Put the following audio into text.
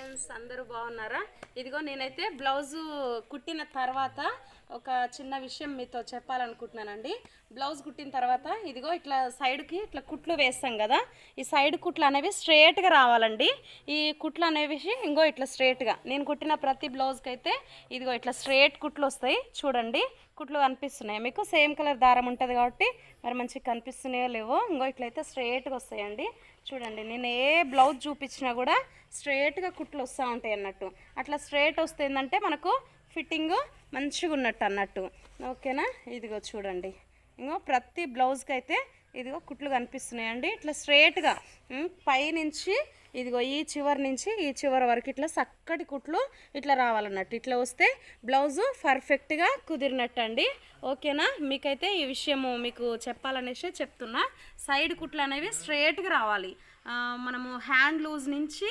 Friends, అందరూ బాగున్నారా? ఇదిగో నేనైతే బ్లౌజు కుట్టిన తర్వాత ఒక చిన్న విషయం మీతో చెప్పాలనుకుంటున్నానండి. బ్లౌజ్ కుట్టిన తర్వాత ఇదిగో ఇట్లా సైడ్కి ఇట్లా కుట్లు వేస్తాం కదా, ఈ సైడ్ కుట్లు అనేవి స్ట్రేట్గా రావాలండి. ఈ కుట్లు అనేవి ఇంకో ఇట్లా స్ట్రేట్గా నేను కుట్టిన ప్రతి బ్లౌజ్కి అయితే ఇదిగో ఇట్లా స్ట్రేట్ కుట్లు వస్తాయి. చూడండి, కుట్లు కనిపిస్తున్నాయి మీకు. సేమ్ కలర్ దారం ఉంటుంది కాబట్టి మరి మంచిగా కనిపిస్తున్నాయో లేవో. ఇంకో ఇట్లయితే స్ట్రేట్గా వస్తాయండి. చూడండి, నేను ఏ బ్లౌజ్ చూపించినా కూడా స్ట్రేట్గా కుట్లు వస్తూ ఉంటాయి అన్నట్టు. అట్లా స్ట్రేట్ వస్తే ఏంటంటే మనకు ఫిట్టింగ్ మంచిగా ఉన్నట్టు అన్నట్టు. ఓకేనా? ఇదిగో చూడండి, ఇంకో ప్రతి బ్లౌజ్కి అయితే ఇదిగో కుట్లు కనిపిస్తున్నాయండి. ఇట్లా స్ట్రేట్గా పైనుంచి ఇదిగో ఈ చివరి నుంచి ఈ చివరి వరకు ఇట్లా చక్కటి కుట్లు ఇట్లా రావాలన్నట్టు. ఇట్లా వస్తే బ్లౌజు పర్ఫెక్ట్గా కుదిరినట్టు అండి. ఓకేనా? మీకైతే ఈ విషయము మీకు చెప్పాలనేసి చెప్తున్నా. సైడ్ కుట్లు అనేవి స్ట్రేట్గా రావాలి. మనము హ్యాండ్ లూజ్ నుంచి